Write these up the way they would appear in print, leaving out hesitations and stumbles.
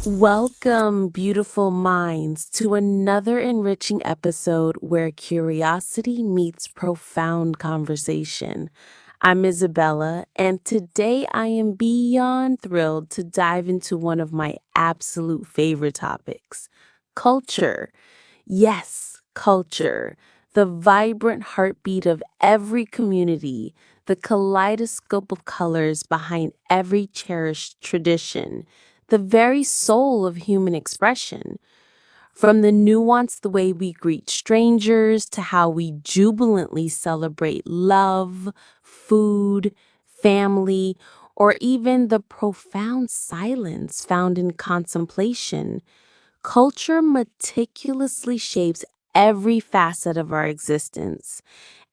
Welcome, beautiful minds, to another enriching episode where curiosity meets profound conversation. I'm Isabella, and today I am beyond thrilled to dive into one of my absolute favorite topics: culture. Yes, culture, the vibrant heartbeat of every community, the kaleidoscope of colors behind every cherished tradition, the very soul of human expression. From the nuanced way we greet strangers to how we jubilantly celebrate love, food, family, or even the profound silence found in contemplation. Culture meticulously shapes every facet of our existence.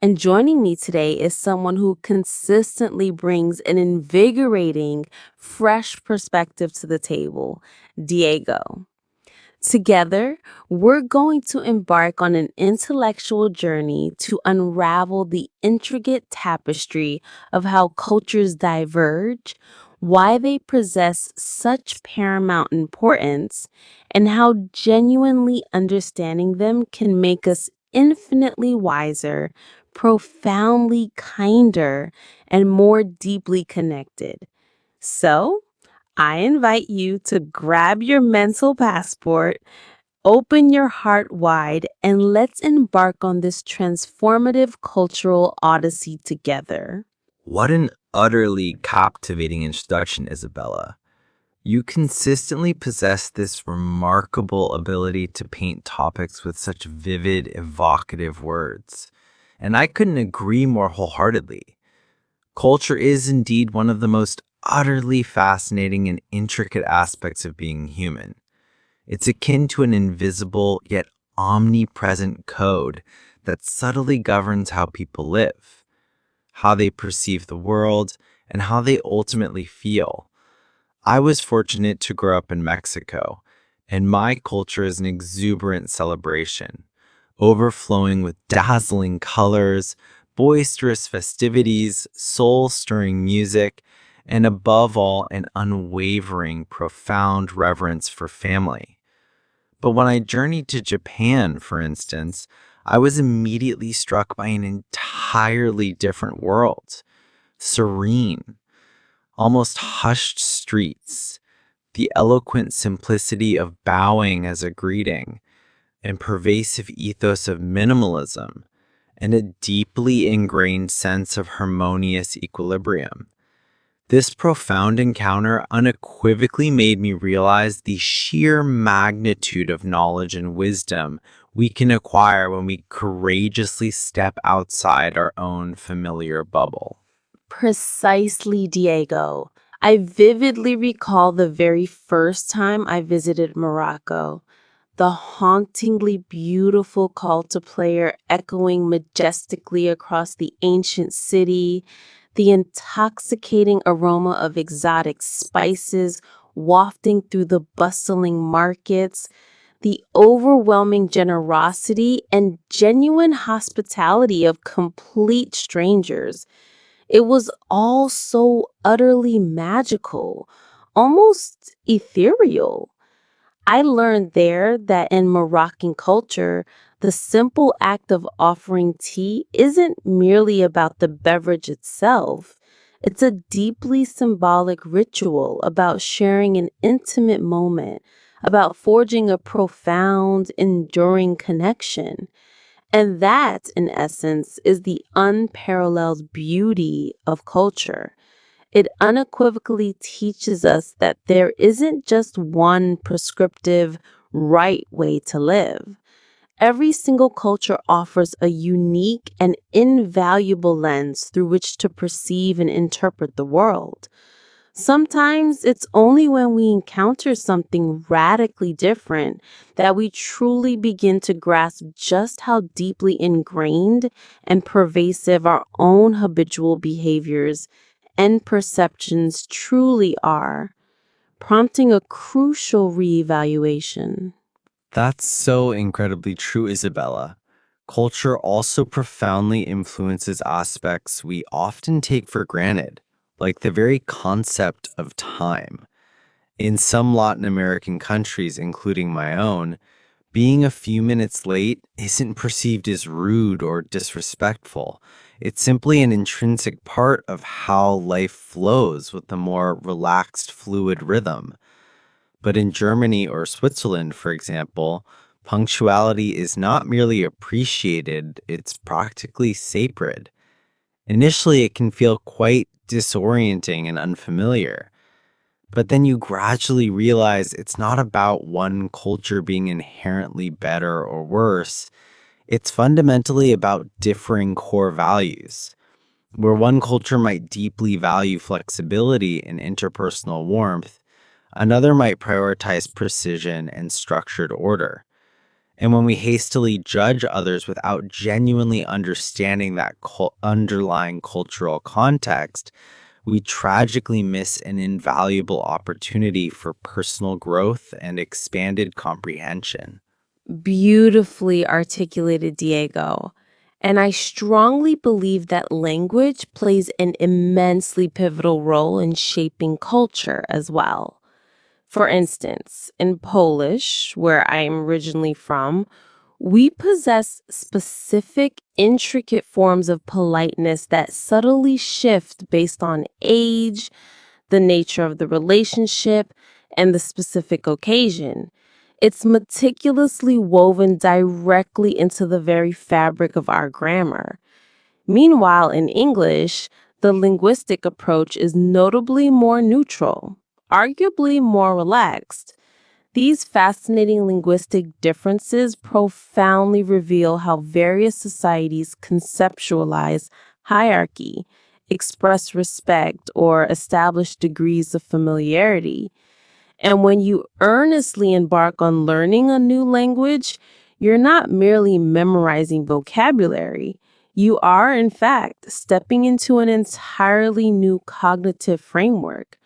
And joining me today is someone who consistently brings an invigorating, fresh perspective to the table, Diego. Together, we're going to embark on an intellectual journey to unravel the intricate tapestry of how cultures diverge, why they possess such paramount importance, and how genuinely understanding them can make us infinitely wiser, profoundly kinder, and more deeply connected. So, I invite you to grab your mental passport, open your heart wide, and let's embark on this transformative cultural odyssey together. What an utterly captivating introduction, Isabella. You consistently possess this remarkable ability to paint topics with such vivid, evocative words. And I couldn't agree more wholeheartedly. Culture is indeed one of the most utterly fascinating and intricate aspects of being human. It's akin to an invisible yet omnipresent code that subtly governs how people live, how they perceive the world, and how they ultimately feel. I was fortunate to grow up in Mexico, and my culture is an exuberant celebration, overflowing with dazzling colors, boisterous festivities, soul-stirring music, and above all, an unwavering, profound reverence for family. But when I journeyed to Japan, for instance, I was immediately struck by an entirely different world. Serene, almost hushed streets, the eloquent simplicity of bowing as a greeting, and pervasive ethos of minimalism, and a deeply ingrained sense of harmonious equilibrium. This profound encounter unequivocally made me realize the sheer magnitude of knowledge and wisdom we can acquire when we courageously step outside our own familiar bubble. Precisely, Diego. I vividly recall the very first time I visited Morocco. The hauntingly beautiful call to prayer echoing majestically across the ancient city, the intoxicating aroma of exotic spices wafting through the bustling markets, the overwhelming generosity and genuine hospitality of complete strangers. It was all so utterly magical, almost ethereal. I learned there that in Moroccan culture, the simple act of offering tea isn't merely about the beverage itself. It's a deeply symbolic ritual about sharing an intimate moment, about forging a profound, enduring connection. And that, in essence, is the unparalleled beauty of culture. It unequivocally teaches us that there isn't just one prescriptive right way to live. Every single culture offers a unique and invaluable lens through which to perceive and interpret the world. Sometimes it's only when we encounter something radically different that we truly begin to grasp just how deeply ingrained and pervasive our own habitual behaviors and perceptions truly are, prompting a crucial reevaluation. That's so incredibly true, Isabella. Culture also profoundly influences aspects we often take for granted, like the very concept of time. In some Latin American countries, including my own, being a few minutes late isn't perceived as rude or disrespectful. It's simply an intrinsic part of how life flows with a more relaxed, fluid rhythm. But in Germany or Switzerland, for example, punctuality is not merely appreciated, it's practically sacred. Initially, it can feel quite disorienting and unfamiliar. But then you gradually realize it's not about one culture being inherently better or worse. It's fundamentally about differing core values. Where one culture might deeply value flexibility and interpersonal warmth, another might prioritize precision and structured order. And when we hastily judge others without genuinely understanding that underlying cultural context, we tragically miss an invaluable opportunity for personal growth and expanded comprehension. Beautifully articulated, Diego. And I strongly believe that language plays an immensely pivotal role in shaping culture as well. For instance, in Polish, where I am originally from, we possess specific, intricate forms of politeness that subtly shift based on age, the nature of the relationship, and the specific occasion. It's meticulously woven directly into the very fabric of our grammar. Meanwhile, in English, the linguistic approach is notably more neutral, arguably more relaxed. These fascinating linguistic differences profoundly reveal how various societies conceptualize hierarchy, express respect, or establish degrees of familiarity. And when you earnestly embark on learning a new language, you're not merely memorizing vocabulary. You are, in fact, stepping into an entirely new cognitive framework,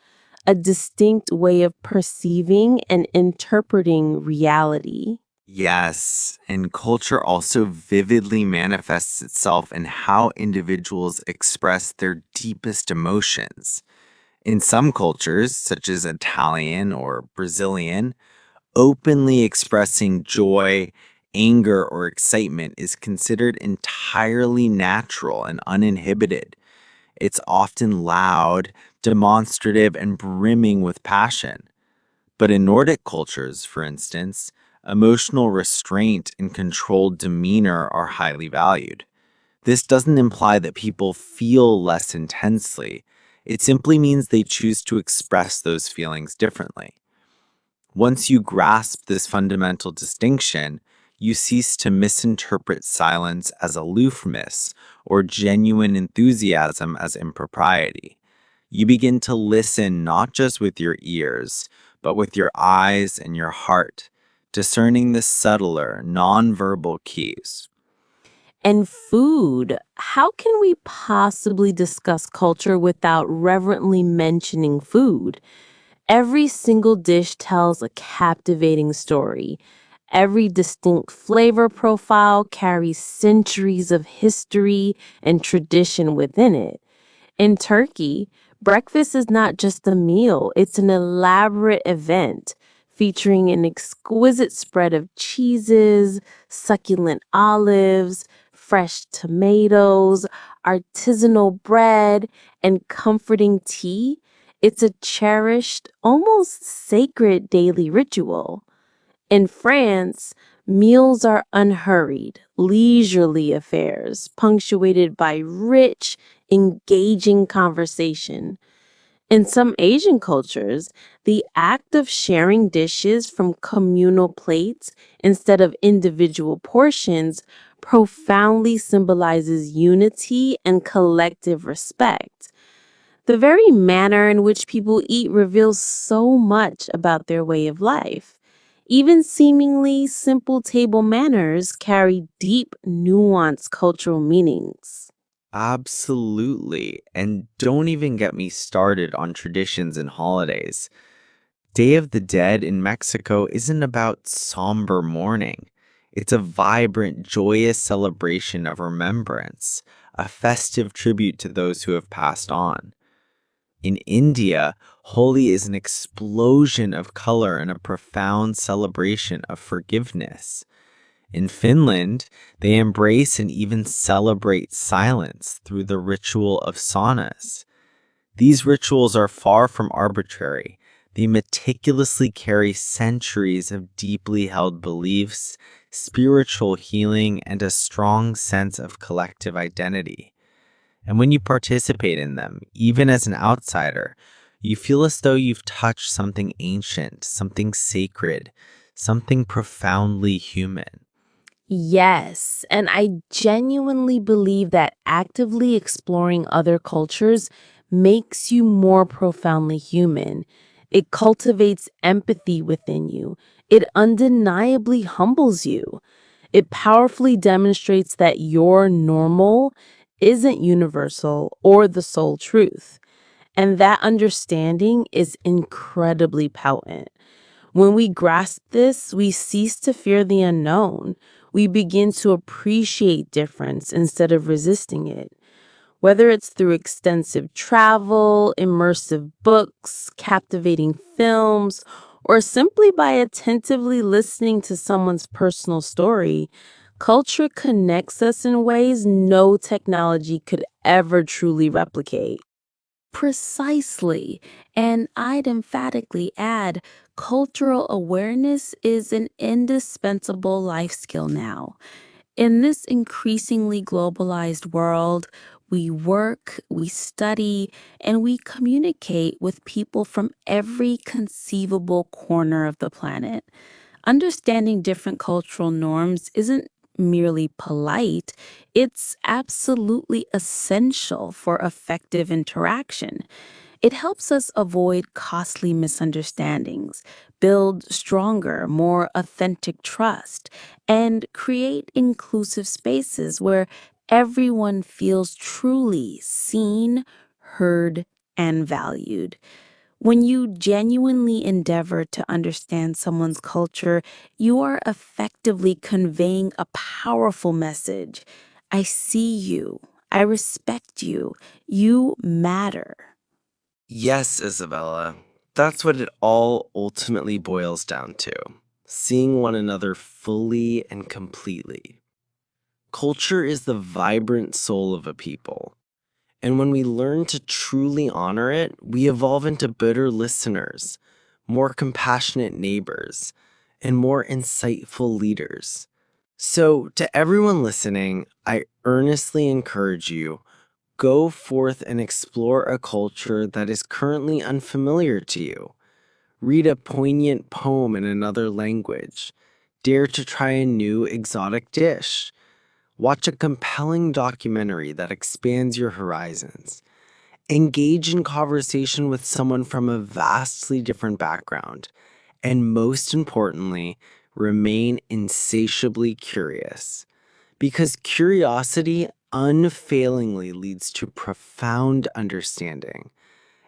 a distinct way of perceiving and interpreting reality. Yes, and culture also vividly manifests itself in how individuals express their deepest emotions. In some cultures, such as Italian or Brazilian, openly expressing joy, anger, or excitement is considered entirely natural and uninhibited. It's often loud, demonstrative, and brimming with passion. But in Nordic cultures, for instance, emotional restraint and controlled demeanor are highly valued. This doesn't imply that people feel less intensely. It simply means they choose to express those feelings differently. Once you grasp this fundamental distinction, you cease to misinterpret silence as aloofness or genuine enthusiasm as impropriety. You begin to listen not just with your ears, but with your eyes and your heart, discerning the subtler, nonverbal cues. And food. How can we possibly discuss culture without reverently mentioning food? Every single dish tells a captivating story. Every distinct flavor profile carries centuries of history and tradition within it. In Turkey, breakfast is not just a meal, it's an elaborate event featuring an exquisite spread of cheeses, succulent olives, fresh tomatoes, artisanal bread, and comforting tea. It's a cherished, almost sacred daily ritual. In France, meals are unhurried, leisurely affairs, punctuated by rich, engaging conversation. In some Asian cultures, the act of sharing dishes from communal plates instead of individual portions profoundly symbolizes unity and collective respect. The very manner in which people eat reveals so much about their way of life. Even seemingly simple table manners carry deep, nuanced cultural meanings. Absolutely. And don't even get me started on traditions and holidays. Day of the Dead in Mexico isn't about somber mourning. It's a vibrant, joyous celebration of remembrance, a festive tribute to those who have passed on. In India, Holi is an explosion of color and a profound celebration of forgiveness. In Finland, they embrace and even celebrate silence through the ritual of saunas. These rituals are far from arbitrary. They meticulously carry centuries of deeply held beliefs, spiritual healing, and a strong sense of collective identity. And when you participate in them, even as an outsider, you feel as though you've touched something ancient, something sacred, something profoundly human. Yes, and I genuinely believe that actively exploring other cultures makes you more profoundly human. It cultivates empathy within you. It undeniably humbles you. It powerfully demonstrates that your normal isn't universal or the sole truth. And that understanding is incredibly potent. When we grasp this, we cease to fear the unknown. We begin to appreciate difference instead of resisting it. Whether it's through extensive travel, immersive books, captivating films, or simply by attentively listening to someone's personal story, culture connects us in ways no technology could ever truly replicate. Precisely. And I'd emphatically add cultural awareness is an indispensable life skill now. In this increasingly globalized world, we work, we study, and we communicate with people from every conceivable corner of the planet. Understanding different cultural norms isn't merely polite, it's absolutely essential for effective interaction. It helps us avoid costly misunderstandings, build stronger, more authentic trust, and create inclusive spaces where everyone feels truly seen, heard, and valued. When you genuinely endeavor to understand someone's culture, you are effectively conveying a powerful message. I see you. I respect you. You matter. Yes, Isabella. That's what it all ultimately boils down to. Seeing one another fully and completely. Culture is the vibrant soul of a people. And when we learn to truly honor it, we evolve into better listeners, more compassionate neighbors, and more insightful leaders. So, to everyone listening, I earnestly encourage you, go forth and explore a culture that is currently unfamiliar to you. Read a poignant poem in another language. Dare to try a new exotic dish. Watch a compelling documentary that expands your horizons. Engage in conversation with someone from a vastly different background. And most importantly, remain insatiably curious. Because curiosity unfailingly leads to profound understanding.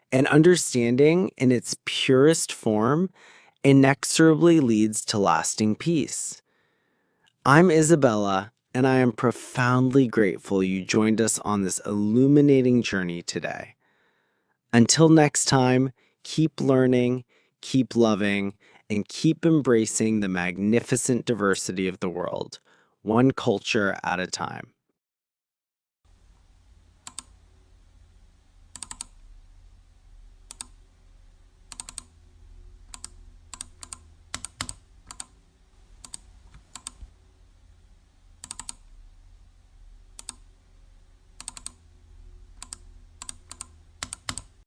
And understanding, in its purest form, inexorably leads to lasting peace. I'm Isabella, and I am profoundly grateful you joined us on this illuminating journey today. Until next time, keep learning, keep loving, and keep embracing the magnificent diversity of the world, one culture at a time.